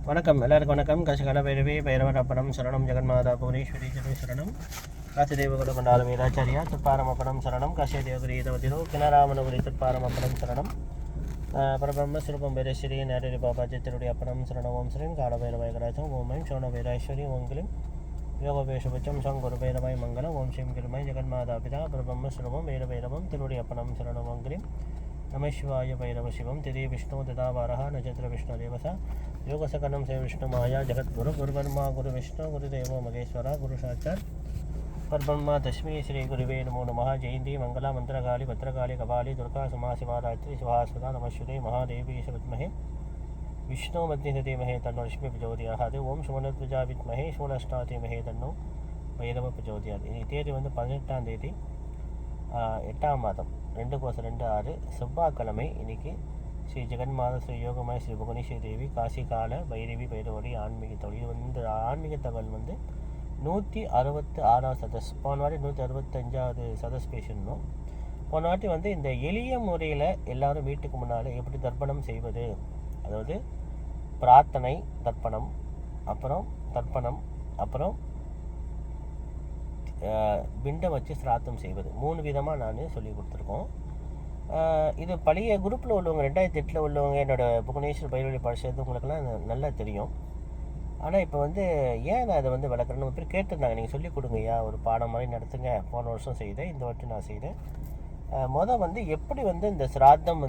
வணக்கம், எல்லாருக்கும் வணக்கம். கசகல பைரவி பைரவரப்பணம் சரணம், ஜெகன்மாதா புவனேஸ்வரி ஜெகன் சரணம், காசிதேவகுல கொண்டால வீராச்சாரியா துப்பாரமப்பணம் சரணம், காசிதேவகுரி தவதிரோ கிணராமனகுரி துப்பாரமப்பணம் சரணம், பரபிரம்ம சுரூபம் பைரேஸ்வரி நேரடி பாபாஜி திருடைய அப்பணம் சரணம். ஓம் ஸ்ரீம் காலபைரவாயகராஜம் ஓம் ஐம் சோன பைராஸ்வரி ஓங்கிலும் யோகபேஷபட்சம் சங்குரு பைரவாய் மங்கலம். ஓம் ஸ்ரீம் கிருமை ஜெகன்மாதா பிதா பரபிரம்ம சுரூபம் பைரவைரவம் திருடைய அப்பணம் சரணம். ஓங்கிலும் நமசிவாய பைரவ சிவம் திரி விஷ்ணு ததாவாரா நட்சத்திர விஷ்ணு தேவசா யோகசகனம் சே விஷ்ணு மாயா ஜெகத்குரு குருபர்மா குரு விஷ்ணு குருதேவோ மகேஸ்வரா குரு சாட்சாத் பரபிரம்மா தஸ்மை ஸ்ரீ குருவே நமோ நமः. ஜெயந்தி மங்களா மந்திரகாளி பத்ரகாளி கபாலி துர்கா சுமா சிவாராத்ரி சுஹாசுதா நமஸ்வதே மகாதேவி சவித்மஹே விஷ்ணு மத்னி தீமஹே தன்னோ லட்சுமி பிரச்சோதயாத். ஓம் சுமனத்வஜா வித்மஹே சூலஷ்டா தீமஹே தன்னோ பைரவ பிரச்சோதயாத். இன்னைக்கு தேதி 18ஆம் தேதி 8ஆம் மாதம் 2/2/6 செவ்வாய்க்கிழமை. இன்னைக்கு ஸ்ரீ ஜெகன்மாதா ஸ்ரீ யோகமாய் ஸ்ரீ புவனேஸ்வரி தேவி காசி கால பைரவி பைரவரி ஆன்மீக தகவல். இது இந்த ஆன்மீக தகவல் 166 சதஸ். போன வாட்டி 165வது சதஸ் பேசணும். போன வாட்டி இந்த எளிய முறையில் எல்லாரும் வீட்டுக்கு முன்னால் எப்படி தர்ப்பணம் செய்வது, அதாவது பிரார்த்தனை தர்ப்பணம், அப்புறம் பிண்டம் வச்சு சிராத்தம் செய்வது, 3 விதமாக நான் சொல்லி கொடுத்துருக்கோம். இது பழைய குரூப்பில் உள்ளவங்க 2008 உள்ளவங்க என்னோடய புவனேஸ்வரி பைரவி படிச்சது உங்களுக்கெல்லாம் நல்லா தெரியும். ஆனால் இப்போ ஏன் நான் அதை விளக்குறேன்னு நம்ம பேர் கேட்டிருந்தாங்க. நீங்கள் சொல்லிக் கொடுங்க ஐயா, ஒரு பாடம் மாதிரி நடத்துங்க. போன வருஷம் செய்தேன், இந்த வாட்டி நான் செய்தேன். எப்படி இந்த சிராத்தம்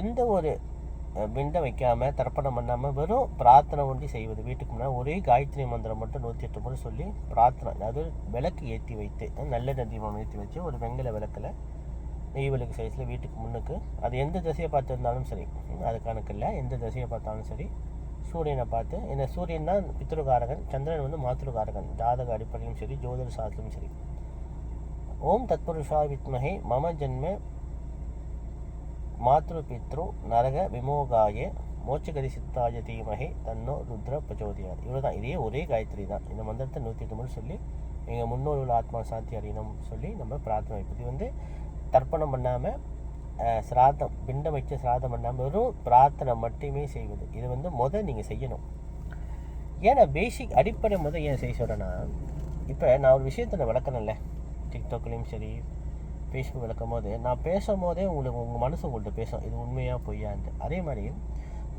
எந்த ஒரு பிண்டம் வைக்காமல் தர்ப்பணம் பண்ணாமல் வெறும் பிரார்த்தனை ஒண்டி செய்வது. வீட்டுக்கு முன்னாடி ஒரே காயத்ரி மந்திரம் மட்டும் 108 முறை சொல்லி பிரார்த்தனை, அதாவது விளக்கு ஏற்றி வைத்து நல்ல தீபம் ஏற்றி வச்சு ஒரு வெங்கல விளக்கில் நெய் விளக்கு சைஸில் வீட்டுக்கு முன்னுக்கு, அது எந்த திசையை பார்த்து இருந்தாலும் சரி, அது கணக்கு இல்லை, எந்த திசையை பார்த்தாலும் சரி, சூரியனை பார்த்து, என்ன சூரியன் தான் பித்ருகாரகன், சந்திரன் மாத்ருகாரகன், ஜாதக அடிப்படையும் சரி, ஜோதிட சாஸ்திரமும் சரி. ஓம் தத்புருஷா வித்மஹே மம ஜென்ம மாத்ரு பித்ரு நரக விமோகாய மோட்சகதி சித்தாய தீமஹே தன்னோ ருத்ர பிரச்சோதயாத். இவ்வளோ தான், இதே ஒரே காயத்ரி தான். இந்த மந்திரத்தை 108 முறை சொல்லி எங்கள் முன்னோர்கள் ஆத்மா சாந்தி அறியணும் சொல்லி நம்ம பிரார்த்தனை வைப்பது. இது தர்ப்பணம் பண்ணாமல் சிராதம் பிண்டம் வச்சு சிராதம் பண்ணாமல் வெறும் பிரார்த்தனை மட்டுமே செய்வது. இது நீங்கள் செய்யணும். ஏன்னா பேசிக் அடிப்படை ஏன் செய்ய சொல்கிறேன்னா, இப்போ நான் ஒரு விஷயத்தை நான் விளக்கணும்ல, டிக்டாக்லேயும் சரி ஃபேஸ்புக் விளக்கும் போது நான் பேசும்போதே உங்கள் மனசு உங்கள்கிட்ட பேசும், இது உண்மையாக பொய்யான்ட்டு. அதே மாதிரி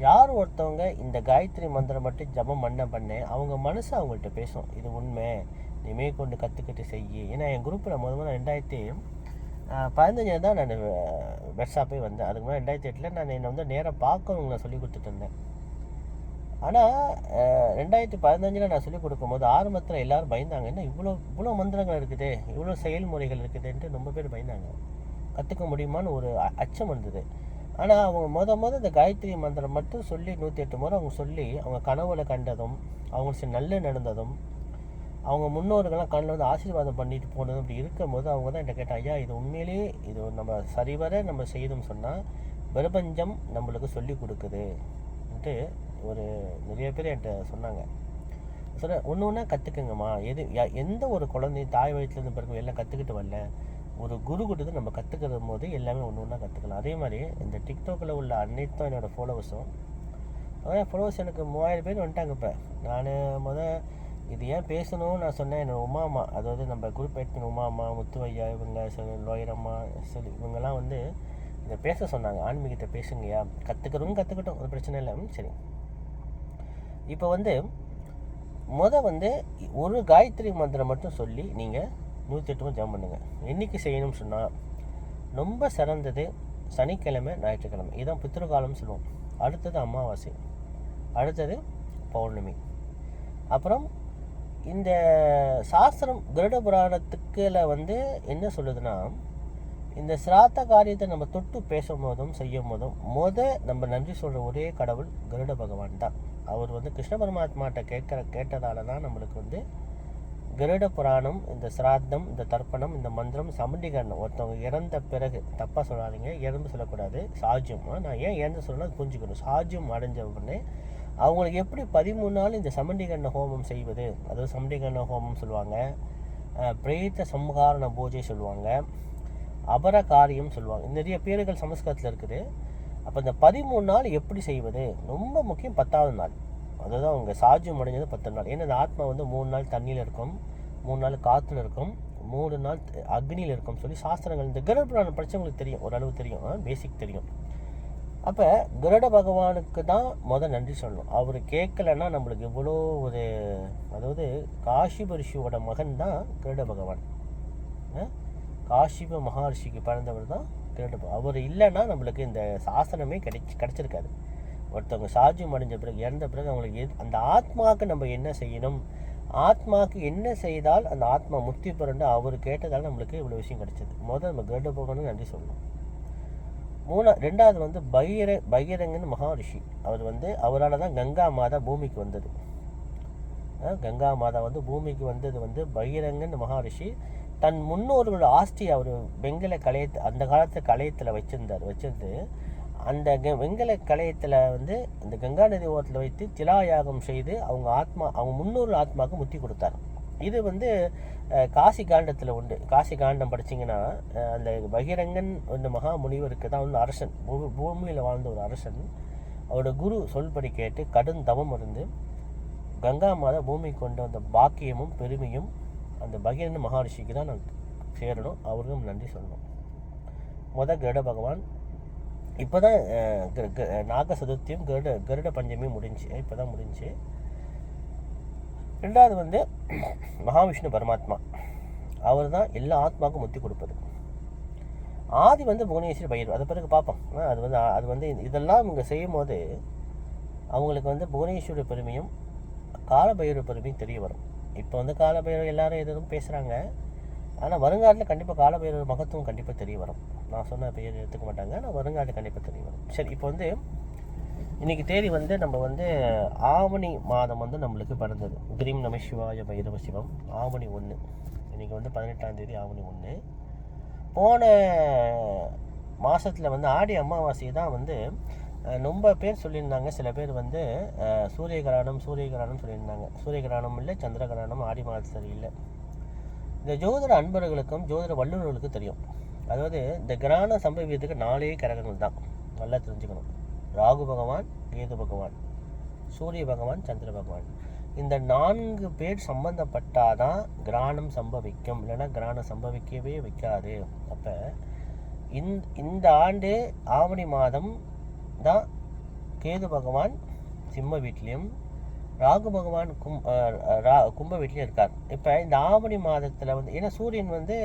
யார் ஒருத்தவங்க இந்த காயத்ரி மந்திரம் மட்டும் ஜபம் பண்ண அவங்க மனசு அவங்கள்ட்ட பேசும், இது உண்மை, நீ மேற்கொண்டு கற்றுக்கிட்டு செய்யி. ஏன்னா என் குரூப்பில் முதல்ல 2015 தான் நான் வாட்ஸ்அப்பே வந்தேன். அதுக்கு முன்னாடி 2008 நான் என்னை நேராக பார்க்கணுங்க நான் சொல்லி கொடுத்துட்டு இருந்தேன். ஆனால் 2015 நான் சொல்லிக் கொடுக்கும்போது ஆரம்பத்தில் எல்லோரும் பயந்தாங்க. என்ன இவ்வளோ மந்திரங்கள் இருக்குது, இவ்வளோ செயல்முறைகள் இருக்குதுன்ட்டு ரொம்ப பேர் பயந்தாங்க. கற்றுக்க முடியுமான்னு ஒரு அச்சம் வந்தது. ஆனால் அவங்க இந்த காயத்ரி மந்திரம் மட்டும் சொல்லி 108 முறை அவங்க சொல்லி அவங்க கனவுல கண்டதும், அவங்களுக்கு நல்ல நடந்ததும், அவங்க முன்னோர்கள்லாம் கண்ணில் ஆசீர்வாதம் பண்ணிட்டு போனதும் இப்படி இருக்கும்போது அவங்க தான் என்கிட்ட கேட்டாங்க, ஐயா இது உண்மையிலேயே இது நம்ம சரிவர நம்ம செய்யணும்னு சொன்னால் பிரபஞ்சம் நம்மளுக்கு சொல்லி கொடுக்குதுன்ட்டு நிறைய பேர் என்கிட்ட சொன்னாங்க. ஒன்று கற்றுக்குங்கம்மா. எந்த ஒரு குழந்தையும் தாய் வயிற்றுலேருந்து பிறகு எல்லாம் கற்றுக்கிட்டு வரல, ஒரு குரு கிட்ட நம்ம கற்றுக்கிற போது எல்லாமே ஒன்று கற்றுக்கலாம். அதே மாதிரி இந்த டிக்டாக்கில் உள்ள அனைத்தும் என்னோடய ஃபாலோவர்ஸும், ஃபாலோவர்ஸ் எனக்கு 3000 பேர் வந்துட்டாங்க. இப்போ நான் இது ஏன் பேசணும்னு நான் சொன்னேன். என்னோடய உமாமா, அதாவது நம்ம குரூப் எடுத்து உமாமா, முத்துவையா, இவங்க லோயரம்மா சொல்லி இவங்கெல்லாம் இதை பேச சொன்னாங்க. ஆன்மீகத்தை பேசுங்கய்யா, கற்றுக்கிறவங்க கற்றுக்கிட்டோம், ஒரு பிரச்சனை இல்லை. சரி, இப்போ ஒரு காயத்ரி மந்திரம் மட்டும் சொல்லி நீங்கள் 108 ஜபம் பண்ணுங்கள். என்றைக்கு செய்யணும்னு சொன்னால் ரொம்ப சிறந்தது சனிக்கிழமை, ஞாயிற்றுக்கிழமை. இதுதான் பித்ருகாலம்னு சொல்லுவோம். அடுத்தது அமாவாசை, அடுத்தது பௌர்ணமி. அப்புறம் இந்த சாஸ்திரம் கருட புராணத்துக்குல என்ன சொல்லுதுன்னா, இந்த சிராத்த காரியத்தை நம்ம தொட்டு பேசும்போதும் செய்யும் போதும் நம்ம நன்றி சொல்கிற ஒரே கடவுள் கருட பகவான் தான். அவர் கிருஷ்ண பரமாத்மாட்ட கேட்டதால தான் நம்மளுக்கு கருட புராணம், இந்த சிராத்தம், இந்த தர்ப்பணம், இந்த மந்திரம், சமண்டிகரணம். ஒருத்தவங்க இறந்த பிறகு தப்பாக சொல்லாதீங்க, இறந்து சொல்லக்கூடாது, சாஜ்யம். நான் ஏன் இறந்து சொல்லணும் அது புரிஞ்சுக்கணும். சாஜ்யம் அடைஞ்ச உடனே அவங்களுக்கு எப்படி 13 நாள் இந்த சமண்டிகரண ஹோமம் செய்வது, அதாவது சமண்டிகரண ஹோமம் சொல்லுவாங்க, பிரேத்த சம்ஹாரண பூஜை சொல்லுவாங்க, அபர காரியம் சொல்லுவாங்க. நிறைய பேர்கள் சமஸ்கிருதத்தில் இருக்குது. அப்போ இந்த 13 நாள் எப்படி செய்வது? ரொம்ப முக்கியம் 10வது நாள். அதுதான் அவங்க சாஜ்யம் அடைஞ்சது 10 நாள். ஏன்னா இந்த ஆத்மா வந்து 3 நாள் தண்ணியில் இருக்கும், 3 நாள் காற்றுல இருக்கும், 3 நாள் அக்னியில் இருக்கும் சொல்லி சாஸ்திரங்கள். இந்த கருட புராணம் படித்தவங்களுக்கு தெரியும், ஓரளவு தெரியும், பேசிக் தெரியும். அப்போ கருட பகவானுக்கு தான் நன்றி சொல்லணும். அவர் கேட்கலன்னா நம்மளுக்கு இவ்வளோ ஒரு, அதாவது காஷிப ரிஷியோட மகன் தான் கருட பகவான். காஷிப மகர்ஷிக்கு பிறந்தவர் தான் கருட. அவர் இல்லைன்னா நம்மளுக்கு இந்த சாசனமே கிடைச்சிருக்காது. ஒருத்தவங்க சாஜ்யம் அடைஞ்ச பிறகு, இறந்த பிறகு அவங்களுக்கு அந்த ஆத்மாவுக்கு நம்ம என்ன செய்யணும், ஆத்மாவுக்கு என்ன செய்தால் அந்த ஆத்மா முக்தி பெறண்டு அவர் கேட்டதால் நம்மளுக்கு இவ்வளோ விஷயம் கிடைச்சது. நம்ம கருட பகவானுக்கு நன்றி சொல்லணும். ரெண்டாவது வந்து பகிரங்கன் மகரிஷி. அவர் வந்து அவரால் தான் கங்கா மாதா பூமிக்கு வந்தது. கங்கா மாதா வந்து பூமிக்கு வந்தது வந்து பகிரங்கன் மகரிஷி தன் முன்னோர்களோட ஆஸ்தி அவர் வெங்கல கலையத்தை அந்த காலத்து கலையத்தில் வச்சிருந்து அந்த வெங்கல கலையத்தில் வந்து இந்த கங்கா நதி ஓரத்தில் வைத்து திலாயாகம் செய்து அவங்க முன்னோர்கள் ஆத்மாவுக்கு முத்தி கொடுத்தார். இது வந்து காசி காண்டத்தில் உண்டு. காசி காண்டம் படிச்சிங்கன்னா அந்த பகிரங்கன் வந்து மகா முனிவருக்கு தான் வந்து அரசன், பூமியில் வாழ்ந்த ஒரு அரசன். அவரோட குரு சொல்படி கேட்டு கடும் தவம் இருந்து கங்கா மாதா பூமிக்கு கொண்டு வந்த பாக்கியமும் பெருமையும் அந்த பகிரங்கன் மகரிஷிக்கு தான் நான் சேரணும். அவருக்கும் நன்றி சொல்லணும். கருட பகவான் இப்போ தான் நாக சதுர்த்தியும் கருட பஞ்சமியும் முடிஞ்சு, இப்போ தான் முடிஞ்சு. ரெண்டாவது வந்து மகாவிஷ்ணு பரமாத்மா. அவர் தான் எல்லா ஆத்மாவுக்கும் முத்தி கொடுப்பது. ஆதி வந்து புவனேஸ்வரி பைரவர். அதை பிறகு பார்ப்போம். அது வந்து இதெல்லாம் இங்கே செய்யும் போது அவங்களுக்கு வந்து புவனேஸ்வரி பெருமையும் காலபைரவ பெருமையும் தெரிய வரும். இப்போ வந்து காலபைரவர் எல்லாரும் எதுவும் பேசுகிறாங்க. ஆனால் வருங்காலத்தில் கண்டிப்பாக காலபைரவர் மகத்துவம் கண்டிப்பாக தெரிய வரும். நான் சொன்ன பெயர் எடுத்துக்க மாட்டாங்க, ஆனால் வருங்காலத்தில் கண்டிப்பாக தெரிய வரும். சரி, இப்போ வந்து இன்றைக்கி தேதி வந்து நம்ம வந்து ஆவணி மாதம் வந்து நம்மளுக்கு பிறந்தது. கிரீம் நம சிவாய பைரவ சிவம். ஆவணி 1. இன்றைக்கி வந்து 18ஆம் தேதி ஆவணி 1. போன மாதத்தில் வந்து ஆடி அமாவாசை தான் வந்து ரொம்ப பேர் சொல்லியிருந்தாங்க. சில பேர் வந்து சூரிய கிரகணம் சொல்லியிருந்தாங்க. சூரிய கிரகணம் இல்லை, சந்திர கிரகணம் ஆடி மாதத்தில் இல்லை. இந்த ஜோதிட அன்பர்களுக்கும் ஜோதிட வல்லுநர்களுக்கும் தெரியும். அதாவது இந்த கிரகணம் சம்பவியத்துக்கு 4 கிரகங்கள் தான், நல்லா தெரிஞ்சுக்கணும். ராகு பகவான், கேது பகவான், சூரிய பகவான், சந்திர பகவான். இந்த 4 பேர் சம்பந்தப்பட்டாதான் கிரகணம் சம்பவிக்கும், இல்லைன்னா கிரகணம் சம்பவிக்கவே வைக்காது. அப்போ இந்த ஆண்டு ஆவணி மாதம் தான் கேது பகவான் சிம்ம வீட்லேயும் ராகு பகவான் கும்ப வீட்லேயும் இருக்கார். இப்போ இந்த ஆவணி மாதத்தில் வந்து, ஏன்னா சூரியன் வந்து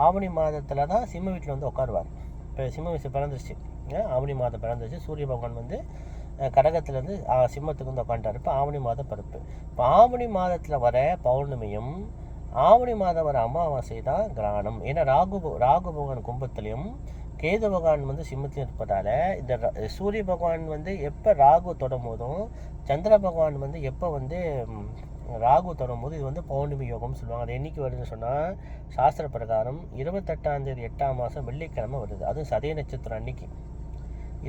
ஆவணி மாதத்தில் தான் சிம்ம வீட்டில் வந்து உட்காருவார். இப்போ சிம்ம வீட்டில் பிறந்துருச்சு, ஆவணி மாதம் பிறந்துருச்சு. சூரிய பகவான் வந்து கடகத்துலேருந்து சிம்மத்துக்கு வந்து உட்காந்துட்டார். இப்போ ஆவணி மாதம் பிறப்பு. இப்போ ஆவணி மாதத்தில் வர பௌர்ணமியும் ஆவணி மாதம் வர அமாவாசை தான் கிரகணம். ஏன்னா ராகு பகவான் கும்பத்திலையும் கேது பகவான் வந்து சிம்மத்திலையும் இருப்பதால் இந்த சூரிய பகவான் வந்து எப்போ ராகு தொடும் போதும் சந்திர பகவான் வந்து எப்போ வந்து ராகு தொடும் போது இது வந்து பௌர்ணமி யோகம்னு சொல்லுவாங்க. அது என்னைக்கு வருதுன்னு சொன்னால் சாஸ்திர பிரகாரம் 28ஆம் தேதி 8ஆம் மாதம் வெள்ளிக்கிழமை வருது. அதுவும் சதய நட்சத்திரம் அன்னைக்கு.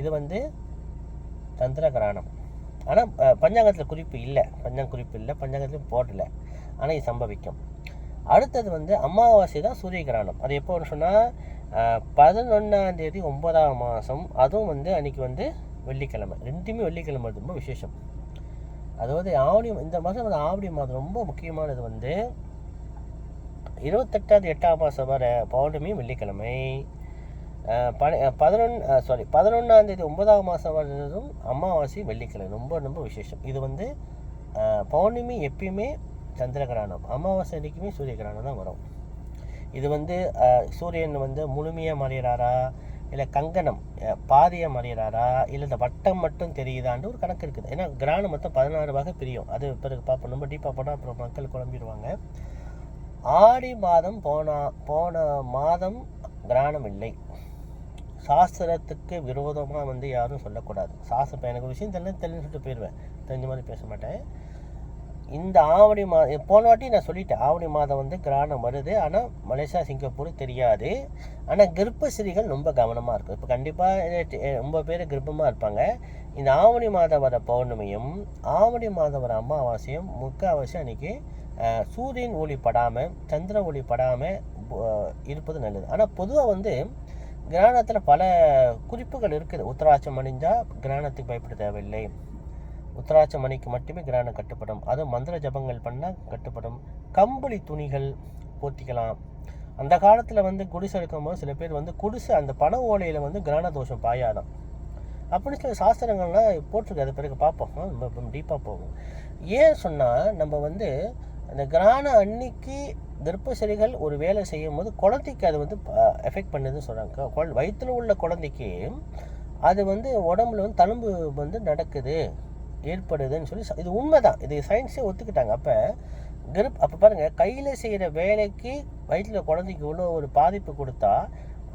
இது வந்து சந்திர கிரகணம். ஆனால் பஞ்சாங்கத்தில் குறிப்பு இல்லை, பஞ்சாங்கத்துலையும் போடலை. ஆனால் இது சம்பவிக்கும். அடுத்தது வந்து அமாவாசை தான் சூரிய கிரகணம். அது எப்போன்னு சொன்னால் 11ஆம் தேதி 9ஆம் மாதம். அதுவும் வந்து அன்றைக்கி வந்து வெள்ளிக்கிழமை. ரெண்டுமே வெள்ளிக்கிழமை ரொம்ப விசேஷம். அதாவது இந்த மாதம் வந்து ஆவணி மாதம் ரொம்ப முக்கியமானது. வந்து 28ஆம் 8ஆம் மாதம் வர பௌர்ணமி வெள்ளிக்கிழமை. 11ஆம் தேதி 9ஆம் மாதம் வர்றதும் அமாவாசை வெள்ளிக்கிழமை. ரொம்ப ரொம்ப விசேஷம். இது வந்து பௌர்ணமி எப்பயுமே சந்திர கிரகணம், அமாவாசை அன்றைக்குமே சூரிய கிரகணம் தான் வரும். இது வந்து சூரியன் வந்து முழுமையாக மறையிறாரா, இல்லை கங்கணம் பாதியாக மறையிறாரா, இல்லை இந்த வட்டம் மட்டும் தெரியுதான்னு ஒரு கணக்கு இருக்குது. ஏன்னா கிரகணம் மொத்தம் 16 வகை பிரியும். அது பிறகு பார்ப்போம். ரொம்ப டீப்பாக போனால் அப்புறம் மக்கள் குழம்பிடுவாங்க. ஆடி மாதம் போன மாதம் கிரகணம் இல்லை. சாஸ்திரத்துக்கு விரோதமாக வந்து யாரும் சொல்லக்கூடாது. சாஸ்திரம் எனக்கு ஒரு விஷயம் தெரிஞ்சுன்னு சொல்லிட்டு போயிடுவேன், தெரிஞ்ச மாதிரி பேச மாட்டேன். இந்த ஆவணி மாதம் போன வாட்டி நான் சொல்லிட்டேன், ஆவணி மாதம் வந்து கிரகணம் வருது. ஆனால் மலேசியா சிங்கப்பூர் தெரியாது. ஆனால் கர்ப்பஸ்திரீகள் ரொம்ப கவனமாக இருக்கும். இப்போ கண்டிப்பாக ரொம்ப பேர் கர்ப்பமாக இருப்பாங்க. இந்த ஆவணி மாதம் வர பௌர்ணமியும் ஆவணி மாதம் வர அமாவாசையும் முக்கால்வாசி அன்றைக்கி சூரியன் ஒளி படாமல் சந்திர ஒளி படாமல் இருப்பது நல்லது. ஆனால் பொதுவாக வந்து கிரகணத்தில் பல குறிப்புகள் இருக்குது. உத்தராட்சம் அணிஞ்சால் கிரகணத்துக்கு பயப்பட தேவையில்லை, உத்தராட்ச மணிக்கு மட்டுமே கிரகணம் கட்டுப்படும், அதுவும் மந்திர ஜபங்கள் பண்ணால் கட்டுப்படும். கம்பளி துணிகள் போத்திக்கலாம். அந்த காலத்தில் வந்து குடிசை எடுக்கும்போது சில பேர் வந்து குடிசை அந்த பண ஓலையில் வந்து கிரகண தோஷம் பாயாதான் அப்படின்னு சில சாஸ்திரங்கள்லாம் போட்டிருக்கு. அது பிறகு பார்ப்போம், ரொம்ப டீப்பாக போகும். ஏன் சொன்னால் நம்ம வந்து அந்த கிரகண அன்னைக்கு கர்ப்பசரிகள் ஒரு வேலை செய்யும் போது குழந்தைக்கு அது வந்து எஃபெக்ட் பண்ணுதுன்னு சொல்கிறாங்க. வயிற்றில் உள்ள குழந்தைக்கு அது வந்து உடம்புல வந்து தழும்பு வந்து நடக்குது, ஏற்படுதுன்னு சொல்லி இது உண்மைதான். இது சயின்ஸே ஒத்துக்கிட்டாங்க. அப்போ பாருங்கள், கையில் செய்கிற வேலைக்கு வயிற்றில் குழந்தைக்கு இவ்வளோ ஒரு பாதிப்பு கொடுத்தா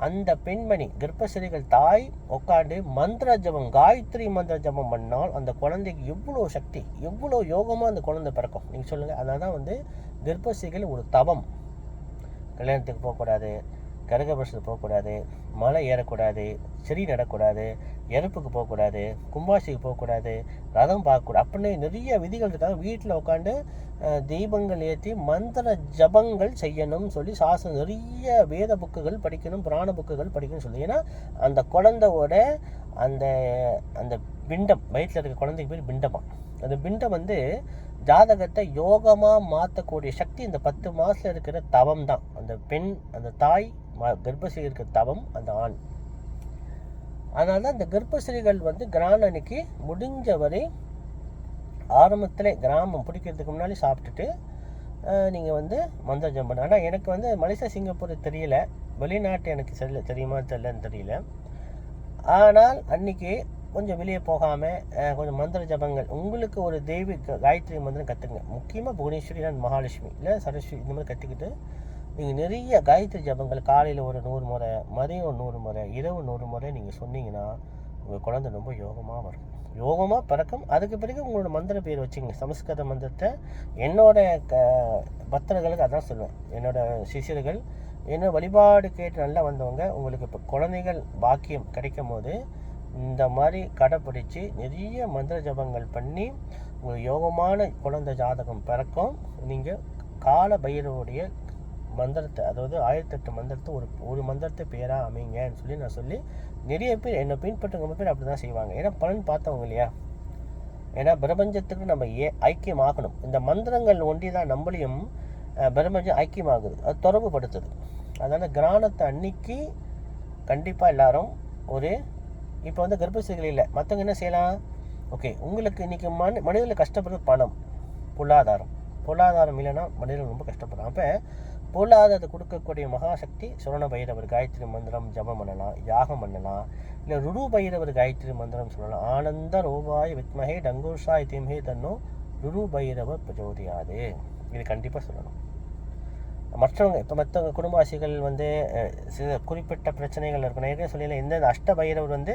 அந்த பெண்மணி கர்ப்பசரிகள் தாய் உட்காந்து மந்திர ஜபம், காயத்ரி மந்திர ஜபம் பண்ணால் அந்த குழந்தைக்கு எவ்வளோ சக்தி, எவ்வளோ யோகமாக அந்த குழந்தை பிறக்கும். நீங்கள் சொல்லுங்கள். அதனால தான் வந்து கர்ப்பசரிகள் ஒரு தவம். கல்யாணத்துக்கு போகக்கூடாது, கரகபட்சத்துக்கு போகக்கூடாது, மலை ஏறக்கூடாது, செடி நடக்கூடாது, இறப்புக்கு போகக்கூடாது, கும்பாசிக்கு போகக்கூடாது, ரதம் பார்க்கக்கூடாது அப்படின்னு நிறைய விதிகள் இருக்காங்க. வீட்டில் உட்காந்து தீபங்கள் ஏற்றி மந்திர ஜபங்கள் செய்யணும்னு சொல்லி சாஸ்திரம் நிறைய வேத புக்குகள் படிக்கணும், புராண புக்குகள் படிக்கணும்னு சொல்லி. ஏன்னா அந்த குழந்தையோட அந்த அந்த பிண்டம், வயிற்றில் இருக்க குழந்தைக்கு பேர் பிண்டமா. அந்த பிண்டம் வந்து ஜாதகத்தை யோகமாக மாற்றக்கூடிய சக்தி இந்த 10 மாதத்தில் இருக்கிற தவம் தான். அந்த பெண், அந்த தாய் கர்ப்பசிரி இருக்கிற தவம் அந்த ஆண். அதனால தான் இந்த கர்ப்பசிரிகள் வந்து கிராம அன்னைக்கு முடிஞ்ச வரை ஆரம்பத்தில் கிராமம் பிடிக்கிறதுக்கு முன்னாடி சாப்பிட்டுட்டு நீங்கள் வந்து மந்திர ஜபம் பண்ண. ஆனால் எனக்கு வந்து மலேசியா சிங்கப்பூர் தெரியல, வெளிநாட்டு எனக்கு தெரியுமா தெரியலன்னு தெரியல. ஆனால் அன்றைக்கி கொஞ்சம் வெளியே போகாமல் கொஞ்சம் மந்திர ஜபங்கள், உங்களுக்கு ஒரு தெய்வீக காயத்ரி மந்திரம் கற்றுங்க. முக்கியமாக புவனேஸ்வரி அண்ட் மகாலட்சுமி இல்லை சரஸ்வதி இந்த மாதிரி கற்றுக்கிட்டு நீங்கள் நிறைய காயத்ரி ஜபங்கள் காலையில் ஒரு 100 முறை, மதியம் 100 முறை, இரவு 100 முறை நீங்கள் சொன்னீங்கன்னா உங்கள் குழந்தை ரொம்ப யோகமாக வரும், யோகமாக பிறக்கும். அதுக்கு பிறகு உங்களோட மந்திர பேர் வச்சுங்க, சமஸ்கிருத மந்திரத்தை. என்னோட பக்தர்களுக்கு அதான் சொல்லுவேன், என்னோட சிஷியர்கள் என்ன வழிபாடு கேட்டு நல்லா வந்தவங்க, உங்களுக்கு இப்போ குழந்தைகள் பாக்கியம் கிடைக்கும் போது இந்த மாதிரி கடைப்பிடிச்சு நிறைய மந்திர ஜபங்கள் பண்ணி உங்களுக்கு யோகமான குழந்தை ஜாதகம் பிறக்கும். நீங்கள் கால பைரவருடைய மந்திரத்தை, அதாவது 1008 மந்திரத்தை ஒரு மந்திரத்தை பேராக அமைங்கன்னு நான் சொல்லி நிறைய பேர் என்னை பின்பற்றுங்க பேர் அப்படி தான் செய்வாங்க. ஏன்னா பலன் பார்த்தவங்க இல்லையா. ஏன்னா பிரபஞ்சத்துக்கு நம்ம ஐக்கியமாகணும். இந்த மந்திரங்கள் ஒன்றி தான் நம்மளையும் பிரபஞ்சம் ஐக்கியமாகுது, அது தொடர்புபடுத்துது. அதனால் கிராணத்தை அன்னைக்கு கண்டிப்பாக எல்லாரும் ஒரு இப்போ வந்து கர்ப்பசிரிகள் இல்லை, மற்றவங்க என்ன செய்யலாம், ஓகே உங்களுக்கு இன்றைக்கி மனிதர்கள் கஷ்டப்படுறது பணம், பொருளாதாரம் இல்லைன்னா மனிதர்கள் ரொம்ப கஷ்டப்படுறாங்க. அப்போ பொருளாதாரத்தை கொடுக்கக்கூடிய மகாசக்தி சுரண பைரவர் காயத்ரி மந்திரம் ஜபம் பண்ணலாம், யாகம் பண்ணலாம். இல்லை ருரு பைரவர் காயத்ரி மந்திரம் சொல்லலாம். ஆனந்த ரூபாய் வித்மஹே டங்கோஷாய் திம்ஹே தன்னோ ருரு பைரவர் பிரஜோதியாது. இது கண்டிப்பாக சொல்லணும். மற்றவங்க இப்போ மற்றவங்க குடும்பவாசிகள் வந்து சில குறிப்பிட்ட பிரச்சனைகள் இருக்கும். நான் ஏற்கனவே சொல்லல, எந்தெந்த அஷ்ட பைரவர் வந்து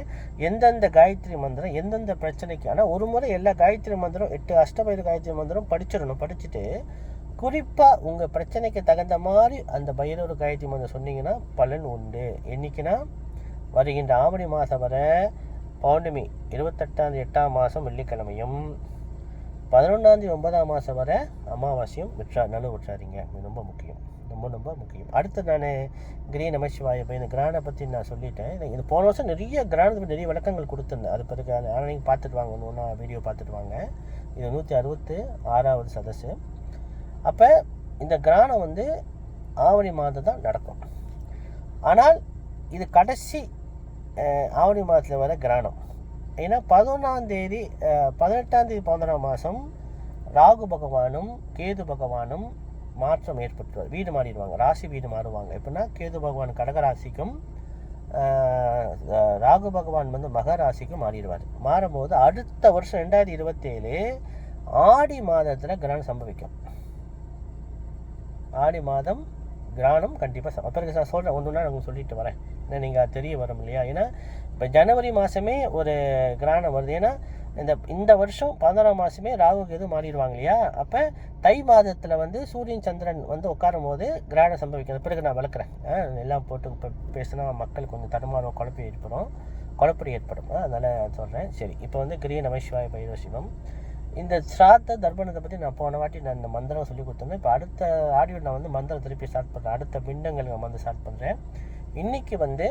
எந்தெந்த காயத்ரி மந்திரம் எந்தெந்த பிரச்சனைக்கு. ஆனால் ஒரு முறை எல்லா காயத்ரி மந்திரம் 8 அஷ்டபைரவ காயத்ரி மந்திரம் படிச்சிடணும். படிச்சுட்டு குறிப்பாக உங்கள் பிரச்சனைக்கு தகுந்த மாதிரி அந்த பைரவர் காயத்ரி மந்திரம் சொன்னீங்கன்னா பலன் உண்டு. என்றைக்குன்னா வருகின்ற ஆவணி மாதம் வர பௌர்ணமி 28ஆம் 8ஆம் மாதம் வெள்ளிக்கிழமையும் 11ஆம் 9ஆம் மாதம் வர அமாவாசையும் நனு விட்டுறாதீங்க. இது ரொம்ப முக்கியம், ரொம்ப முக்கியம். அடுத்து நான் கிரீ நமசிவாய இந்த கிரானை பற்றி நான் சொல்லிட்டேன். இது போன வருஷம் நிறைய கிரானத்துக்கு நிறைய விளக்கங்கள் கொடுத்துருந்தேன். அது பிறகு ஆனால் நீங்கள் பார்த்துட்டு வாங்க, ஒன்றா வீடியோ பார்த்துட்டு வாங்க. இது 166வது சதஸு. அப்போ இந்த கிரானம் வந்து ஆவணி மாதம் தான் நடக்கும். ஆனால் இது கடைசி ஆவணி மாதத்தில் வர கிரானம். ஏன்னா 11ஆம் தேதி 18ஆம் தேதி 11ஆம் மாதம் ராகு பகவானும் கேது பகவானும் மாற்றம் ஏற்பட்டுருவார், வீடு மாறிடுவாங்க, ராசி வீடு மாறுவாங்க. எப்படின்னா கேது பகவான் கடகராசிக்கும் ராகு பகவான் வந்து மகராசிக்கும் மாறிடுவார். மாறும்போது அடுத்த வருஷம் 2027 ஆடி மாதத்தில் கிரகணம் சம்பவிக்கும். ஆடி மாதம் கிரகணம் கண்டிப்பாக பிறகு நான் சொல்கிறேன், ஒன்றுனா நான் சொல்லிட்டு வரேன், ஏன்னா நீங்கள் தெரிய வரும் இல்லையா. ஏன்னா இப்போ ஜனவரி மாதமே ஒரு கிரகணம் வருது. ஏன்னா இந்த வருஷம் 11ஆம் மாதமே ராகு கேது மாறிடுவாங்க இல்லையா. அப்போ தை மாதத்தில் வந்து சூரியன் சந்திரன் வந்து உட்காரும் போது கிரகணம் சம்பவிக்கிறது. பிறகு நான் விளக்குறேன், எல்லாம் போட்டு பேசினா மக்களுக்கு கொஞ்சம் தடுமாறும், குழப்படி ஏற்படும். அதனால் சொல்கிறேன். சரி, இப்போ வந்து கிரிய நமசிவாய பைரவ சிவம். இந்த ஸ்ராத்த தர்ப்பணத்தை பற்றி நான் போன வாட்டி நான் இந்த மந்திரம் சொல்லி கொடுத்தேன். இப்போ அடுத்த ஆடியோ நான் வந்து மந்திரம் திருப்பி ஸ்டார்ட் பண்ணுறேன். அடுத்த பிண்டங்கள் நான் வந்து ஸ்டார்ட் பண்ணுறேன். இன்றைக்கி வந்து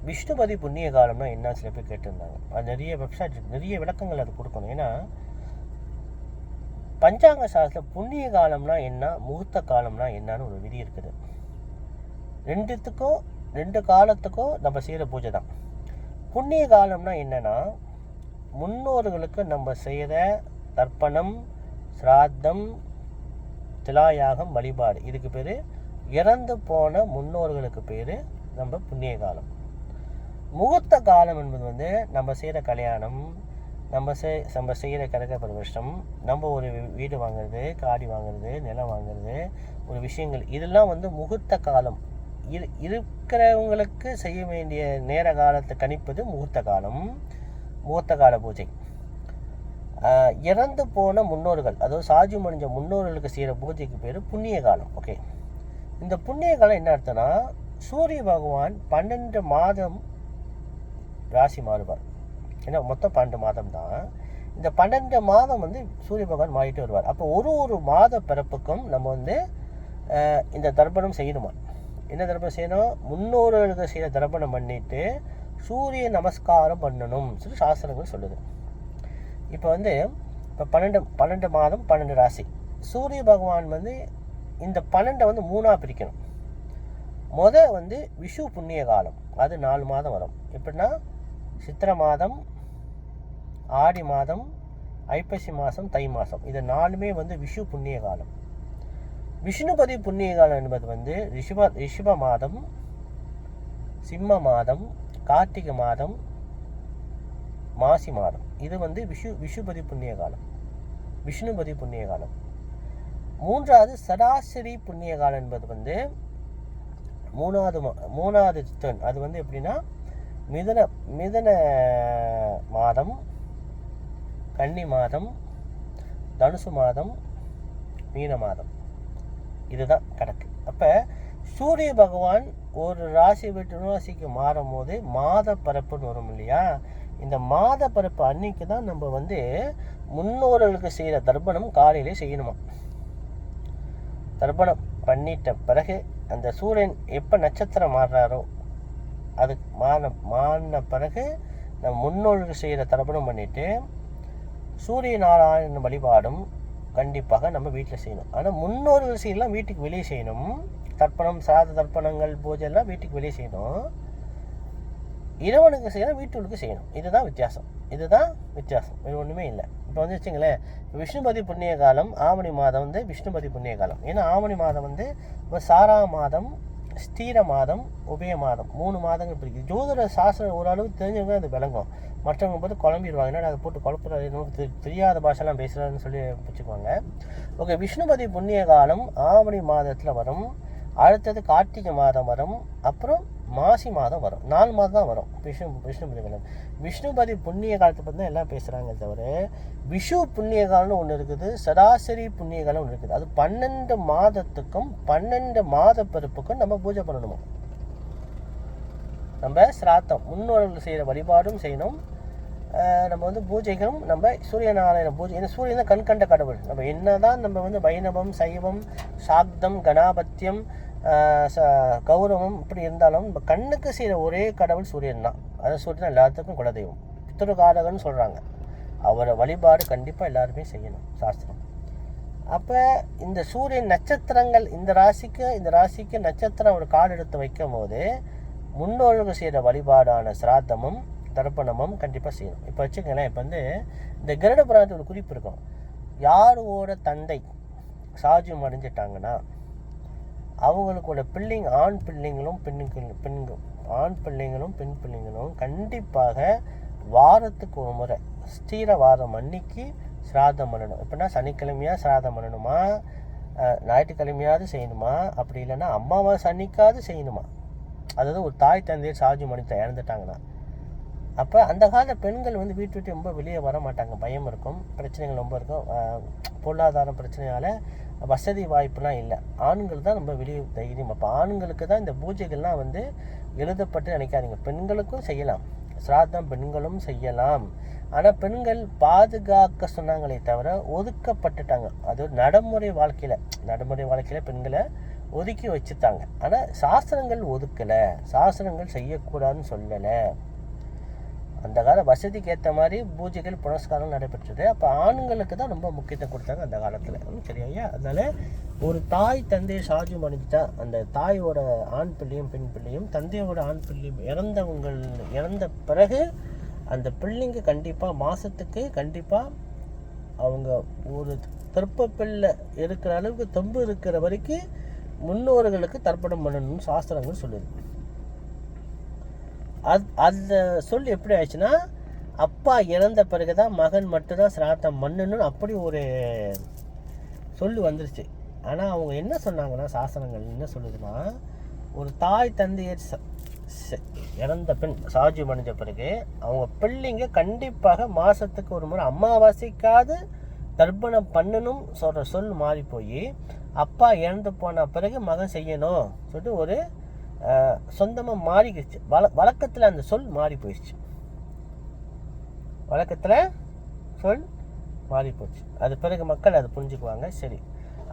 விஷ்ணுபதி புண்ணிய காலம்னா என்ன சில பேர் கேட்டிருந்தாங்க. அது நிறைய வெப்சைட் நிறைய விளக்கங்கள் அது கொடுக்கணும். ஏன்னா பஞ்சாங்க சாஸ்திரத்தில் புண்ணிய காலம்னா என்ன, முகூர்த்த காலம்னா என்னன்னு ஒரு விதி இருக்குது. ரெண்டு காலத்துக்கும் நம்ம செய்கிற பூஜை தான். புண்ணிய காலம்னா என்னன்னா, முன்னோர்களுக்கு நம்ம செய்கிற தர்ப்பணம், சிராத்தம், திலாயாகம், வழிபாடு, இதுக்கு பேர் இறந்து போன முன்னோர்களுக்கு பேர் நம்ம புண்ணிய காலம். முகூர்த்த காலம் என்பது நம்ம செய்கிற கல்யாணம், நம்ம செய்கிற கிரக பிரவேசம், நம்ம ஒரு வீடு வாங்குறது, காடி வாங்குறது, நிலம் வாங்குறது, ஒரு விஷயங்கள், இதெல்லாம் முகூர்த்த காலம். இருக்கிறவங்களுக்கு செய்ய வேண்டிய நேர காலத்தை கணிப்பது முகூர்த்த காலம், முகூர்த்த கால பூஜை. இறந்து போன முன்னோர்கள், அதாவது சாஜி முடிஞ்ச முன்னோர்களுக்கு செய்கிற பூஜைக்கு பேர் புண்ணிய காலம். ஓகே, இந்த புண்ணிய காலம் என்ன அர்த்தம்னா, சூரிய பகவான் 12 மாதம் ராசி மாறுவார். ஏன்னா மொத்தம் 12 மாதம் தான். இந்த 12 மாதம் சூரிய பகவான் மாறிட்டு வருவார். அப்போ ஒரு மாத பிறப்புக்கும் நம்ம இந்த தர்ப்பணம் செய்யணுமா? என்ன தர்ப்பணம் செய்யணும்? முன்னோர்களுக்கு செய்கிற தர்ப்பணம் பண்ணிட்டு சூரிய நமஸ்காரம் பண்ணணும் சொல்லி சாஸ்திரங்கள் சொல்லுது. இப்போ இப்போ 12 மாதம் 12 ராசி. சூரிய பகவான் இந்த 12 3ஆக பிரிக்கணும். விஷு புண்ணிய காலம், அது 4 மாதம் வரும். எப்படின்னா சித்திர மாதம், ஆடி மாதம், ஐப்பசி மாதம், தை மாதம், இது 4மே விஷு புண்ணிய காலம். விஷ்ணுபதி புண்ணிய காலம் என்பது ரிஷப மாதம், சிம்ம மாதம், கார்த்திகை மாதம், மாசி மாதம், இது விஷுபதி புண்ணிய காலம், விஷ்ணுபதி புண்ணிய காலம். 3வது சராசரி புண்ணிய காலம் என்பது மூணாவது டர்ன். அது எப்படின்னா மிதன மாதம், கன்னி மாதம், தனுசு மாதம், மீன மாதம், இதுதான் கணக்கு. அப்போ சூரிய பகவான் ஒரு ராசி விட்டு ராசிக்கு மாறும் போது மாத பரப்புன்னு வரும் இல்லையா? இந்த மாத பரப்பு அன்னைக்கு தான் நம்ம முன்னோர்களுக்கு செய்கிற தர்ப்பணம் காலையிலே செய்யணுமா. தர்ப்பணம் பண்ணிட்ட பிறகு அந்த சூரியன் எப்போ நட்சத்திரம் மாறுறாரோ அது மாறின பிறகு நம்ம முன்னோர்களுக்கு செய்கிற தர்ப்பணம் பண்ணிவிட்டு சூரிய நாராயணன் வழிபாடும் கண்டிப்பாக நம்ம வீட்டில் செய்யணும். ஆனால் முன்னோர்கள் செய்யலாம் வீட்டுக்கு வெளியே செய்யணும். தர்ப்பணம், சாத தர்ப்பணங்கள், பூஜை எல்லாம் வீட்டுக்கு வெளியே செய்யணும். இறைவனுக்கு செய்யணும், வீட்டுக்கு செய்யணும். இதுதான் வித்தியாசம். வேறு ஒன்றுமே இல்லை. இப்போ வச்சுங்களேன், விஷ்ணுபதி புண்ணிய காலம் ஆவணி மாதம் விஷ்ணுபதி புண்ணிய காலம். ஏன்னா ஆவணி மாதம் சாரா மாதம், ஸ்தீர மாதம், உபய மாதம், 3 மாதங்கள் பிடிக்குது. ஜோதிட சாஸ்திரம் ஓரளவுக்கு தெரிஞ்சவங்க அது விளங்கும். மற்றவங்க போது குழம்பிடுவாங்க, ஏன்னா அதை போட்டு குழப்ப தெரியாத பாஷெல்லாம் பேசுகிறான்னு சொல்லி வச்சுக்குவாங்க. ஓகே, விஷ்ணுபதி புண்ணிய காலம் ஆவணி மாதத்தில் வரும். அடுத்தது கார்த்திகை மாதம் வரும். அப்புறம் மாசி மாதம் வரும். 4 மாதம் தான் வரும் விஷ்ணுபதி காலம். விஷ்ணுபதி புண்ணிய காலத்தை பற்றி தான் எல்லாம் பேசுகிறாங்க தவிர விஷு புண்ணிய காலம்னு ஒன்று இருக்குது, சராசரி புண்ணிய காலம் ஒன்று இருக்குது. அது 12 மாதத்துக்கும் 12 மாத பிறப்புக்கும் நம்ம பூஜை பண்ணணுமா. நம்ம சிராத்தம், முன்னோர்கள் செய்கிற வழிபாடும் செய்யணும். நம்ம பூஜைகளும், நம்ம சூரியநாராயண பூஜை, ஏன்னா சூரியன் தான் கண்கண்ட கடவுள். நம்ம என்ன தான் நம்ம வைணவம், சைவம், சாக்தம், கணாபத்தியம், கௌரவம் இப்படி இருந்தாலும் நம்ம கண்ணுக்கு செய்கிற ஒரே கடவுள் சூரியன் தான். அது சூரியன் எல்லாத்துக்கும் குலதெய்வம், பித்ருகாரகன்னு சொல்கிறாங்க. அவரை வழிபாடு கண்டிப்பாக எல்லாருமே செய்யணும் சாஸ்திரம். அப்போ இந்த சூரியன் நட்சத்திரங்கள் இந்த ராசிக்கு நட்சத்திரம் ஒரு கார்டு எடுத்து வைக்கும் போது முன்னோர்கள் செய்கிற வழிபாடான சிராத்தமும் தர்ப்பணமும் கண்டிப்பாக செய்யணும். இப்போ வச்சுக்கங்களேன், இப்போ இந்த கருட புராணத்தில் ஒரு குறிப்பு இருக்கும். யாரோட தந்தை சாஜியம் அடைஞ்சிட்டாங்கன்னா அவங்களுக்கோட ஆண் பிள்ளைங்களும் பெண் பிள்ளைங்களும் கண்டிப்பாக வாரத்துக்கு ஒரு முறை ஸ்தீர வாரம் அன்னைக்கு சிராதம் பண்ணணும். எப்படின்னா சனிக்கிழமையாக சிராதம் பண்ணணுமா, ஞாயிற்றுக்கிழமையாவது செய்யணுமா, அப்படி இல்லைன்னா அம்மாவாசை அன்னைக்காவது செய்யணுமா. அதாவது ஒரு தாய் தந்தையர் சாஜி மனித இறந்துட்டாங்கன்னா. அப்போ அந்த கால பெண்கள் வீட்டு விட்டு ரொம்ப வெளியே வர மாட்டாங்க, பயம் இருக்கும், பிரச்சனைகள் ரொம்ப இருக்கும், பொருளாதார பிரச்சனையால் வசதி வாய்ப்புலாம் இல்லை. ஆண்கள் தான் ரொம்ப வெளியே தைரியம். அப்போ ஆண்களுக்கு தான் இந்த பூஜைகள்லாம் எழுதப்பட்டு நினைக்காதீங்க. பெண்களுக்கும் செய்யலாம் சிராதம், பெண்களும் செய்யலாம். ஆனால் பெண்கள் பாதுகாக்க சொன்னாங்களே தவிர ஒதுக்கப்பட்டுட்டாங்க. அது நடைமுறை வாழ்க்கையில் பெண்களை ஒதுக்கி வச்சுட்டாங்க. ஆனால் சாஸ்திரங்கள் ஒதுக்கலை, சாஸ்திரங்கள் செய்யக்கூடாதுன்னு சொல்லலை. அந்த கால வசதிக்கு ஏற்ற மாதிரி பூஜைகள் புனஸ்காரம் நடைபெற்றது. அப்போ ஆண்களுக்கு தான் ரொம்ப முக்கியத்துவம் கொடுத்தாங்க அந்த காலத்தில். சரியா? அதனால் ஒரு தாய் தந்தையை சாஜு மணிஞ்சிட்டா அந்த தாயோட ஆண் பிள்ளையும் பெண் பிள்ளையும் தந்தையோட ஆண் பிள்ளையும் இறந்த பிறகு அந்த பிள்ளைங்க கண்டிப்பாக மாதத்துக்கு கண்டிப்பாக அவங்க ஒரு திருப்ப பிள்ளை இருக்கிற அளவுக்கு தொம்பு இருக்கிற வரைக்கும் முன்னோர்களுக்கு தர்ப்பணம் பண்ணணும்னு சாஸ்திரங்கள் சொல்லுது. அந்த சொல் எப்படி ஆயிடுச்சுன்னா, அப்பா இறந்த பிறகு தான் மகன் மட்டும்தான் சிராத்தம் பண்ணணும்னு அப்படி ஒரு சொல் வந்துருச்சு. ஆனால் அவங்க என்ன சொன்னாங்கன்னா, சாஸ்திரங்கள் என்ன சொல்லுதுன்னா, ஒரு தாய் தந்தையர் இறந்த பெண் சாஜு அடைஞ்ச பிறகு அவங்க பிள்ளைங்க கண்டிப்பாக மாதத்துக்கு ஒரு முறை அமாவாசைக்காவது தர்ப்பணம் பண்ணணும் சொல்கிற சொல் மாறி போய் அப்பா இறந்து போன பிறகு மகன் செய்யணும் சொல்லிட்டு ஒரு சொந்தமாக மாறிக்கிடுச்சு. வழக்கத்தில் அந்த சொல் மாறி போயிடுச்சு. வழக்கத்தில் சொல் மாறி போச்சு. அது பிறகு மக்கள் அதை புரிஞ்சுக்குவாங்க. சரி,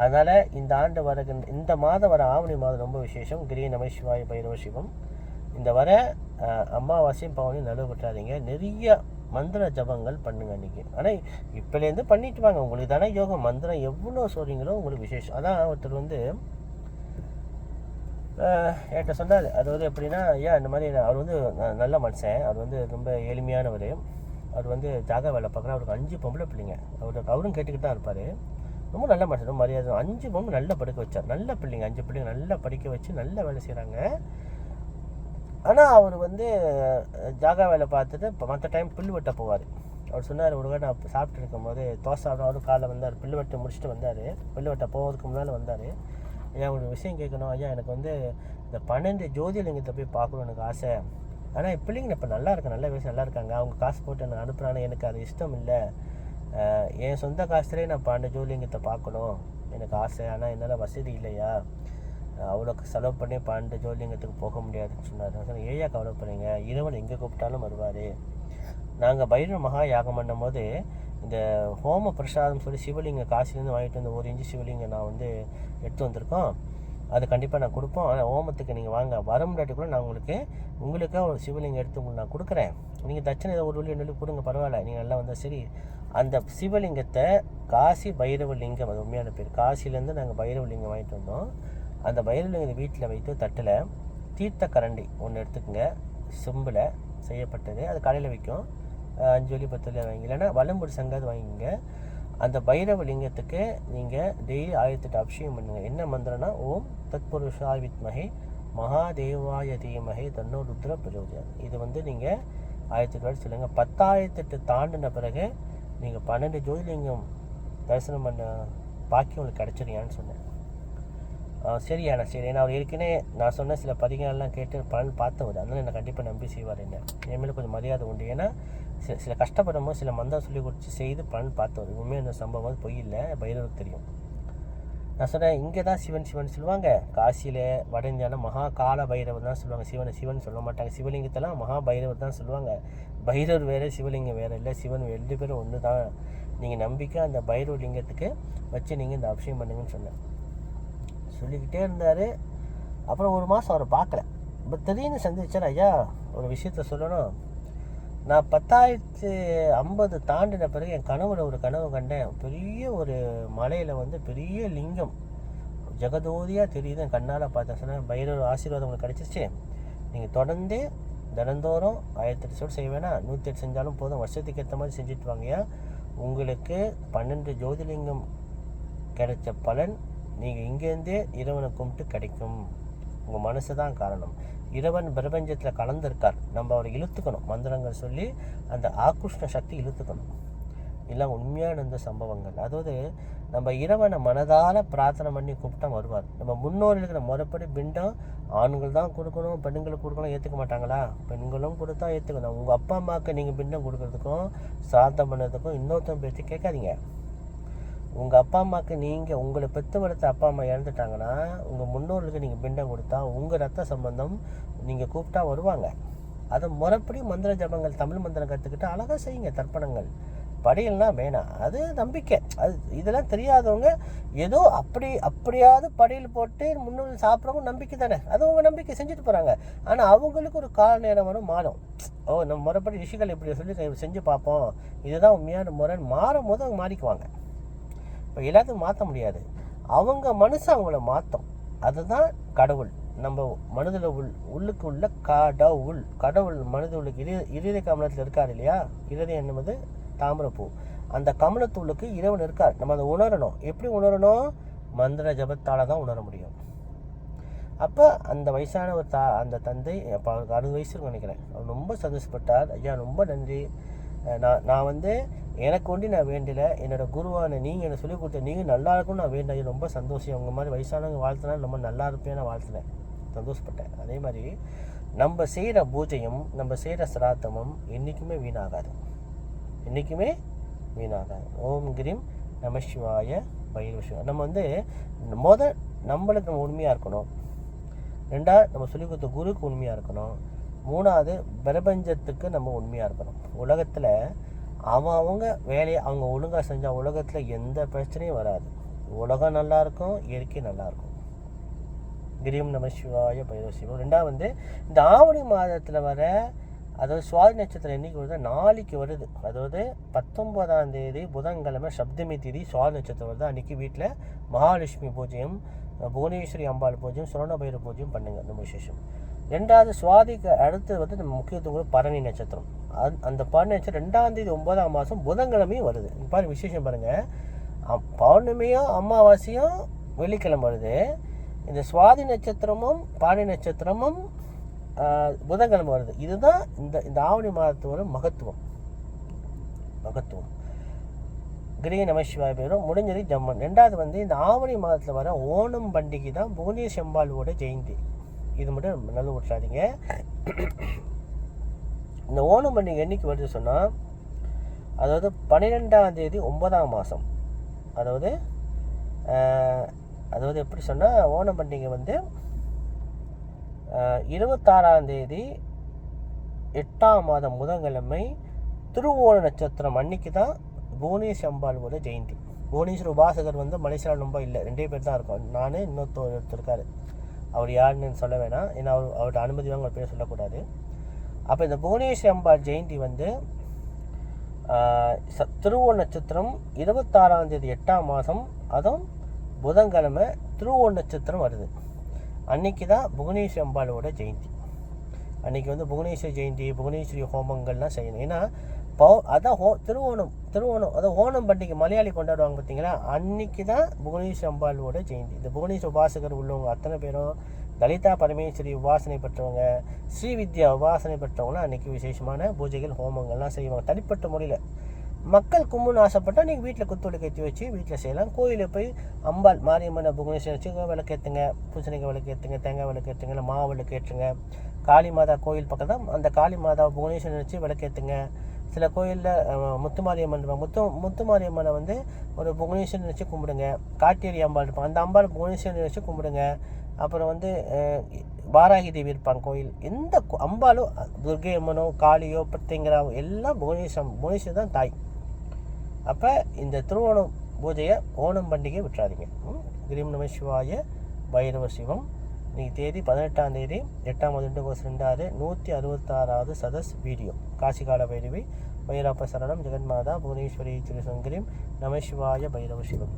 அதனால் இந்த ஆண்டு இந்த மாதம் வர ஆவணி மாதம் ரொம்ப விசேஷம். கிரி நமசிவாய பைரவ சிவம். இந்த வர அமாவாசையும் பவனையும் நடுவு பெற்றாதீங்க. நிறைய மந்திர ஜபங்கள் பண்ணுங்க அன்றைக்கி. ஆனால் இப்போலேருந்து பண்ணிட்டு வாங்க. உங்களுக்கு தானே யோகம். மந்திரம் எவ்வளோ சொல்கிறீங்களோ உங்களுக்கு விசேஷம். அதான் ஒருத்தர் என்கிட்ட சொன்னார். அது எப்படின்னா, ஐயா இந்த மாதிரி அவர் நல்ல மனுஷன். அவர் ரொம்ப எளிமையானவர். அவர் ஜாகா வேலை பார்க்குறேன். அவருக்கு 5 பொம்பளை பிள்ளைங்க. அவரும் கேட்டுக்கிட்டு தான் இருப்பார். ரொம்ப நல்ல மனுஷன், ரொம்ப மரியாதை. 5 பொம்பளை நல்லா படுக்க வச்சார். நல்ல பிள்ளைங்க, 5 பிள்ளைங்க நல்லா படிக்க வச்சு நல்ல வேலை செய்கிறாங்க. ஆனால் அவர் ஜாகா வேலை பார்த்துட்டு இப்போ மற்ற டைம் புல் வெட்ட போவார். அவர் சொன்னார், ஒரு வேளை நான் சாப்பிட்டு இருக்கும்போது தோசை சாப்பிட அவரும் காலைல வந்தார். புல் வெட்ட முடிச்சுட்டு வந்தார். புல் வெட்ட போவதுக்கு முன்னால் வந்தார். ஐயா ஒரு விஷயம் கேட்கணும் ஐயா, எனக்கு இந்த 12 ஜோதிலிங்கத்தை போய் பார்க்கணும் எனக்கு ஆசை. ஆனால் என் பிள்ளைங்க இப்போ நல்லா இருக்கேன், நல்ல வயசு நல்லா இருக்காங்க. அவங்க காசு போட்டு எனக்கு அனுப்புகிறான்னு எனக்கு அது இஷ்டம் இல்லை. என் சொந்த காசுலேயே நான் 12 ஜோதிலிங்கத்தை பார்க்கணும் எனக்கு ஆசை. ஆனால் என்னால் வசதி இல்லையா, அவ்வளோக்கு செலவு பண்ணி 12 ஜோதிலிங்கத்துக்கு போக முடியாதுன்னு சொன்னார். நான் சொன்னேன், ஏயா கவலைப்படுறீங்க, இறைவன் எங்கே கூப்பிட்டாலும் வருவார். நாங்கள் பைரவ மகா யாகம் பண்ணும் போது இந்த ஹோம பிரசாதம் சொல்லி சிவலிங்கம் காசிலேருந்து வாங்கிட்டு வந்து 1 இன்ச்சு சிவலிங்கம் நான் எடுத்து வந்திருக்கோம். அது கண்டிப்பாக நான் கொடுப்போம். ஆனால் ஹோமத்துக்கு நீங்கள் வாங்க, வர முன்னாடி நான் உங்களுக்காக ஒரு சிவலிங்கம் எடுத்து உங்களுக்கு நான் கொடுக்குறேன். நீங்கள் தட்சணை ஒரு வழி 2 கொடுங்க, பரவாயில்ல, நீங்கள் நல்லா வந்தால் சரி. அந்த சிவலிங்கத்தை காசி பைரவலிங்கம், அது உண்மையான பேர். காசிலேருந்து நாங்கள் பைரவலிங்கம் வாங்கிட்டு வந்தோம். அந்த பைரவலிங்கத்தை வீட்டில் வைத்து தட்டில் தீர்த்த கரண்டி ஒன்று எடுத்துக்கோங்க, செம்பில் செய்யப்பட்டது. அது கடையில் விற்கும். 5 வழி 10 வழி வாங்கி, இல்லைன்னா வலம்புரி சங்காது வாங்கிங்க. அந்த பைரவலிங்கத்துக்கு நீங்கள் டெய்லி 1008 அபிஷேகம் பண்ணுங்கள். என்ன மந்திரம்னா, ஓம் தத்புருஷாய வித்மஹே மகாதேவாய தீமஹே தன்னோ ருத்ர பிரச்சோதயாத். இது நீங்கள் 1008 வாட்டி சொல்லுங்கள். 10,008 தாண்டின பிறகு நீங்கள் 12 ஜோதிலிங்கம் தரிசனம் பண்ண பாக்கி உங்களுக்கு கிடச்சிருயான்னு சொன்னேன். சரியாண்ணா, சரி. ஏன்னா அவர் ஏற்கனவே நான் சொன்ன சில பதிகங்கள்லாம் கேட்டு பலன் பார்த்தவர். அதனால் என்னை கண்டிப்பாக நம்பி செய்வார். என்ன என் மேலே கொஞ்சம் மரியாதை உண்டு. ஏன்னா சில கஷ்டப்படும் போது சில மந்திரம் சொல்லி கொடுத்து செய்து பலன் பார்த்தவர். உண்மையாக இந்த சம்பவம் பொய் இல்லை, பைரவருக்கு தெரியும். நான் சொன்னேன், இங்கே தான் சிவன் சொல்லுவாங்க. காசியில் வட இந்தியாவில் மகா கால பைரவர் தான் சொல்லுவாங்க. சிவன் சொல்ல மாட்டாங்க. சிவலிங்கத்தெல்லாம் மகா பைரவர் தான் சொல்லுவாங்க. பைரவர் வேறு, சிவலிங்கம் வேறு இல்லை. சிவன் 2 பேரும் ஒன்று தான். நீங்கள் நம்பிக்கை அந்த பைரவ லிங்கத்துக்கு வச்சு நீங்கள் இந்த அபிஷேகம் பண்ணுங்கன்னு சொன்னேன். சொல்லிக்கிட்டே இருந்தார். அப்புறம் 1 மாதம் அவரை பார்க்கல. இப்போ திடீர்னு சந்திச்சார். ஐயா ஒரு விஷயத்த சொல்லணும், நான் 10,050 தாண்டின பிறகு என் கனவுல ஒரு கனவு கண்டேன். பெரிய ஒரு மலையில் பெரிய லிங்கம் ஜெகதோதியாக தெரியுது, என் கண்ணால் பார்த்தேன். சொன்னேன், பைரவர் ஆசீர்வாதம் உங்களுக்கு கிடச்சிருச்சு. நீங்கள் தொடர்ந்து தினந்தோறும் 1008 சோடு செய்ய வேணாம், 108 செஞ்சாலும் போதும். வருஷத்துக்கு ஏற்ற மாதிரி செஞ்சுட்டு வாங்கயா. உங்களுக்கு 12 ஜோதிலிங்கம் கிடைச்ச பலன் நீங்கள் இங்கேருந்தே இறைவனை கும்பிட்டு கிடைக்கும். உங்கள் மனசு தான் காரணம். இறைவன் பிரபஞ்சத்தில் கலந்துருக்கார். நம்ம அவரை இழுத்துக்கணும், மந்திரங்கள் சொல்லி அந்த ஆக்ருஷ்ண சக்தி இழுத்துக்கணும். இல்லை உண்மையான இந்த சம்பவங்கள். அதாவது நம்ம இறைவனை மனதால் பிரார்த்தனை பண்ணி கூப்பிட்டா வருவார். நம்ம முன்னோர்களுக்கு முறைப்படி பிண்டம் ஆண்கள் தான் கொடுக்கணும், பெண்களுக்கு கொடுக்கணும். ஏற்றுக்க மாட்டாங்களா? பெண்களும் கொடுத்தா ஏற்றுக்கணும். உங்கள் அப்பா அம்மாவுக்கு நீங்கள் பிண்டம் கொடுக்கறதுக்கும் சாத்தம் பண்ணுறதுக்கும் இன்னொருத்தன் பேச்சு கேட்காதீங்க. உங்கள் அப்பா அம்மாவுக்கு நீங்கள் உங்களை பெற்று வளர்த்த அப்பா அம்மா இறந்துட்டாங்கன்னா உங்கள் முன்னோர்களுக்கு நீங்கள் பிண்டம் கொடுத்தா உங்கள் ரத்த சம்பந்தம் நீங்கள் கூப்பிட்டா வருவாங்க. அதை முறைப்படி மந்திர ஜபங்கள் தமிழ் மந்திரம் கற்றுக்கிட்டு அழகாக செய்யுங்க. தர்ப்பணங்கள் படியெல்லாம் வேணாம், அது நம்பிக்கை. அது இதெல்லாம் தெரியாதவங்க ஏதோ அப்படியாவது படியில் போட்டு முன்னூறு சாப்பிட்றவங்க நம்பிக்கை தானே, அது அவங்க நம்பிக்கை செஞ்சுட்டு போகிறாங்க. ஆனால் அவங்களுக்கு ஒரு கால நேரம் வரும் மாறும். நம்ம முறைப்படி ரிஷிகள் இப்படி சொல்லி செஞ்சு பார்ப்போம், இதுதான் உண்மையான முறைன்னு மாறும் போது அவங்க மாறிக்குவாங்க. இப்போ எல்லாத்தையும் மாற்ற முடியாது, அவங்க மனசு அவங்கள மாற்றும். அதுதான் கடவுள். நம்ம மனதில் உள்ளுக்கு உள்ள கடவுள் மனது உள்ளுக்கு இருதய கமலத்தில் இருக்கார் இல்லையா? இருதயம் என்பது தாமிரப்பூ. அந்த கமலத்துள்ளுக்கு இறைவன் இருக்கார். நம்ம அதை உணரணும். எப்படி உணரணும்? மந்திர ஜபத்தால் தான் உணர முடியும். அப்போ அந்த வயசான அந்த தந்தை, அப்போ அவருக்கு 60 வயசு இருக்குன்னு நினைக்கிறேன், அவர் ரொம்ப சந்தோஷப்பட்டார். ஐயா ரொம்ப நன்றி, நான் எனக்கு ஒண்டி நான் வேண்டலை, என்னோட குருவான நீங்கள் என்னை சொல்லிக் கொடுத்த நீங்கள் நல்லா இருக்கும்னு நான் வேண்டேன். ரொம்ப சந்தோஷம். அவங்க மாதிரி வயசானவங்க வாழ்த்தினா ரொம்ப நல்லா இருப்பேன்னு நான் வாழ்த்தினேன், சந்தோஷப்பட்டேன். அதே மாதிரி நம்ம செய்கிற பூஜையும் நம்ம செய்கிற சிராத்தமும் என்றைக்குமே வீணாகாது, என்றைக்குமே வீணாகாது. ஓம் கிரீம் நம சிவாய பைரவ சிவாய. நம்ம நம்மளுக்கு நம்ம உண்மையாக இருக்கணும். 2வது நம்ம சொல்லிக் கொடுத்த குருக்கு உண்மையாக இருக்கணும். 3வது பிரபஞ்சத்துக்கு நம்ம உண்மையாக இருக்கணும். உலகத்தில் அவங்க வேலையை அவங்க ஒழுங்காக செஞ்சால் உலகத்தில் எந்த பிரச்சனையும் வராது. உலகம் நல்லாயிருக்கும், இயற்கை நல்லாயிருக்கும். கிரீம் நம சிவாய பைரவ சிவம். 2வது இந்த ஆவணி மாதத்தில் வர, அதாவது சுவாதி நட்சத்திரம் என்றைக்கு வருது? நாளைக்கு வருது. அதாவது 19ஆம் தேதி புதன்கிழமை சப்தமி தேதி சுவாதி நட்சத்திரம் வருது. அன்றைக்கி வீட்டில் மகாலட்சுமி பூஜையும் புவனேஸ்வரி அம்பாள் பூஜையும் சுரண பைரவ பூஜையும் பண்ணுங்க, ரொம்ப விசேஷம். 2வது சுவாதிக்கு அடுத்து நம்ம முக்கியத்துவம் பரணி நட்சத்திரம். அந்த பரணி நட்சத்திரம் 2ஆம் தேதி 9ஆம் மாதம் புதன்கிழமையும் வருது. பாருங்க விசேஷம் பாருங்கள், பௌர்ணமியும் அமாவாசையும் வெள்ளிக்கிழமை வருது. இந்த சுவாதி நட்சத்திரமும் பரணி நட்சத்திரமும் புதன்கிழமை வருது. இதுதான் இந்த ஆவணி மாதத்தோட மகத்துவம். கிரிய நமசிவாய பேரும் முடிஞ்சது ஜம்மன். 2வது இந்த ஆவணி மாதத்தில் வர ஓணம் பண்டிகை தான் புவனேஸ்வரி அம்பாளோட ஜெயந்தி. இது மட்டும் நல்லா விட்டுறாதீங்க. இந்த ஓணம் பண்டிகை என்னைக்கு வருது சொன்னால், அதாவது 12ஆம் தேதி 9ஆம் மாதம். அதாவது எப்படி சொன்னால், ஓணம் பண்டிகை 26ஆம் தேதி 8ஆம் மாதம் புதன்கிழமை திருவோண நட்சத்திரம் அன்னைக்கு தான் புவனேஸ்வரி அம்பாளோட ஜெயந்தி. புவனேஸ்வரி உபாசகர் மலேசியாவில் ரொம்ப இல்லை, 2 பேர் தான் இருக்கும். நான் இன்னொருத்தர் இருக்கார், அவர் யாருன்னு சொல்ல வேணாம், ஏன்னா அவர்கிட்ட அனுமதி வாங்க பேர் சொல்லக்கூடாது. அப்போ இந்த புவனேஸ்வரி அம்பாள் ஜெயந்தி திருவோண நட்சத்திரம் 26ஆம் தேதி 8ஆம் மாதம், அதுவும் புதன்கிழமை திருவோண நட்சத்திரம் வருது. அன்னைக்கு தான் புவனேஸ்வரி அம்பாளோட ஜெயந்தி. அன்றைக்கி புவனேஸ்வரி ஜெயந்தி, புவனேஸ்வரி ஹோமங்கள்லாம் செய்யணும். ஏன்னா அதான் திருவோணம் அதாவது ஓணம் பண்டிகை மலையாளி கொண்டாடுவாங்க பார்த்தீங்களா, அன்னைக்கு தான் புவனேஸ்வரி அம்பாளோட ஜெயந்தி. இந்த புவனேஸ்வரி உபாசகர் உள்ளவங்க அத்தனை பேரும் லலிதா பரமேஸ்வரி உபாசனை பெற்றவங்க, ஸ்ரீவித்யா உபாசனை பெற்றவங்களாம் அன்றைக்கி விசேஷமான பூஜைகள் ஹோமங்கள்லாம் செய்வாங்க. தனிப்பட்ட முறையில் மக்கள் கும்புன்னு ஆசைப்பட்டால் நீங்கள் வீட்டில் குத்துவிளக்கு ஏற்றி வச்சு வீட்டில் செய்யலாம். கோயிலில் போய் அம்பாள் மாரியம்மனை புவனேஸ்வரி வச்சு விளக்கு ஏற்றுங்க, பூசணிக்காய் விளக்கு ஏற்றுங்க, தேங்காய் விளக்கு ஏற்றுங்க, இல்லை மாவு விளக்கு ஏற்றுங்க. காளி மாதா கோயில் பக்கம் தான் அந்த காளி மாதா புவனேஸ்வரி வச்சு விளக்கு ஏற்றுங்க. சில கோயிலில் முத்துமாரியம்மன் முத்துமாரியம்மனை ஒரு புவனேஸ்வரி வச்சு கும்பிடுங்க. காட்டேரி அம்பாள் இருப்பாங்க, அந்த அம்பாள் புவனேஸ்வரி வச்சு கும்பிடுங்க. அப்புறம் வாராகி தேவி இருப்பாங்க கோயில். எந்த அம்பாலோ, துர்கை அம்மனோ, காளியோ, பிரத்திங்கராவோ எல்லாம் புவனேஸ்வரி தான் தாய். அப்போ இந்த திருவோணம் பூஜையை, ஓணம் பண்டிகை விட்டுறாதீங்க. கிரீம் நம சிவாய பைரவ சிவம். இன்னைக்கு தேதி 18ஆம் தேதி 8ஆம் மாதம் 2 166வது சதஸ் வீடியோ. காசிகால பைரவி பைரப்ப சரணம் ஜெகன்மாதா புவனேஸ்வரி திருசங்கரீம் நம சிவாய பைரவ சிவம்.